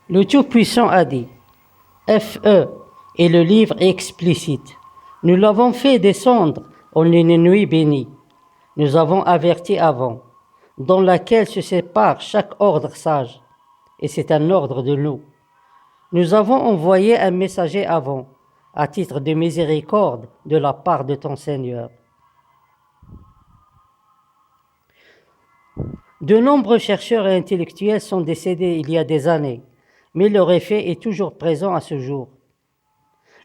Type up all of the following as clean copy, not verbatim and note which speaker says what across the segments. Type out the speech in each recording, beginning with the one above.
Speaker 1: Le Tout-Puissant a dit, F.E. et le livre est explicite. Nous l'avons fait descendre en une nuit bénie. Nous avons averti avant, dans laquelle se sépare chaque ordre sage, et c'est un ordre de nous. Nous avons envoyé un messager avant, à titre de miséricorde de la part de ton Seigneur. De nombreux chercheurs et intellectuels sont décédés il y a des années, mais leur effet est toujours présent à ce jour.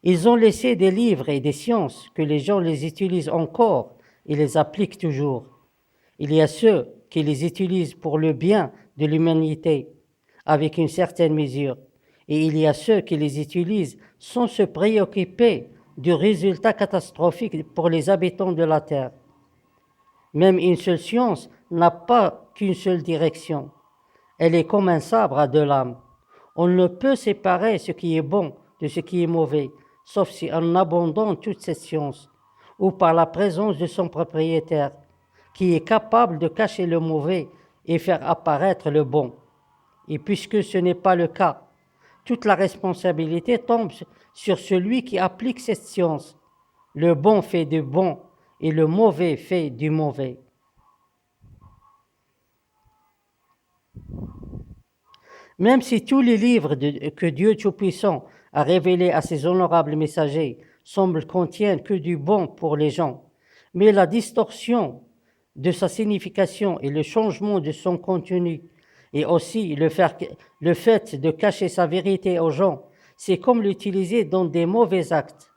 Speaker 1: Ils ont laissé des livres et des sciences que les gens les utilisent encore et les appliquent toujours. Il y a ceux qui les utilisent pour le bien de l'humanité, avec une certaine mesure, et il y a ceux qui les utilisent sans se préoccuper du résultat catastrophique pour les habitants de la Terre. Même une seule science n'a pas qu'une seule direction. Elle est comme un sabre à deux lames. On ne peut séparer ce qui est bon de ce qui est mauvais, sauf si en abandonnant toute cette science, ou par la présence de son propriétaire, qui est capable de cacher le mauvais et faire apparaître le bon. Et puisque ce n'est pas le cas, toute la responsabilité tombe sur celui qui applique cette science. Le bon fait du bon et le mauvais fait du mauvais. Même si tous les livres que Dieu Tout-Puissant a révélés à ses honorables messagers semblent contiennent que du bon pour les gens, mais la distorsion de sa signification et le changement de son contenu, et aussi le fait de cacher sa vérité aux gens, c'est comme l'utiliser dans des mauvais actes.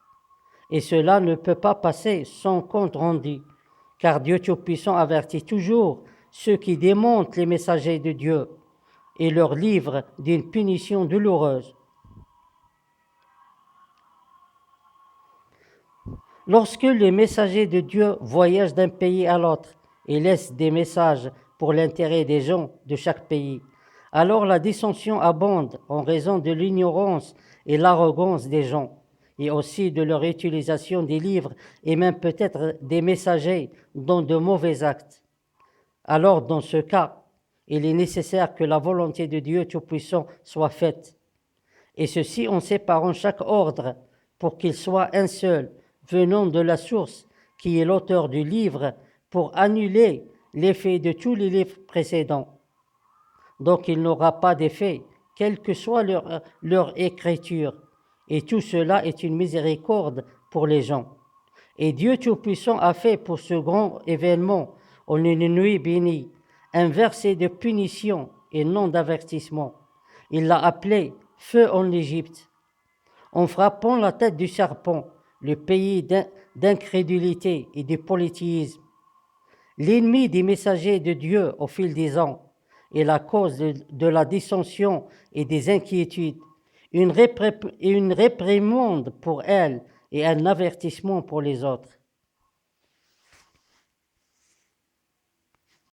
Speaker 1: Et cela ne peut pas passer sans compte rendu, car Dieu Tout-Puissant avertit toujours ceux qui démontent les messagers de Dieu et leur livre d'une punition douloureuse. Lorsque les messagers de Dieu voyagent d'un pays à l'autre et laissent des messages pour l'intérêt des gens de chaque pays, alors la dissension abonde en raison de l'ignorance et l'arrogance des gens, et aussi de leur utilisation des livres et même peut-être des messagers dans de mauvais actes. Alors, dans ce cas, il est nécessaire que la volonté de Dieu Tout-Puissant soit faite, et ceci en séparant chaque ordre pour qu'il soit un seul, venant de la source qui est l'auteur du livre, pour annuler l'effet de tous les livres précédents. Donc il n'aura pas d'effet, quelle que soit leur écriture. Et tout cela est une miséricorde pour les gens. Et Dieu Tout-Puissant a fait pour ce grand événement, en une nuit bénie, un verset de punition et non d'avertissement. Il l'a appelé feu en Égypte. En frappant la tête du serpent, le pays d'incrédulité et de polythéisme, l'ennemi des messagers de Dieu au fil des ans est la cause de la dissension et des inquiétudes, une réprimande pour elle et un avertissement pour les autres.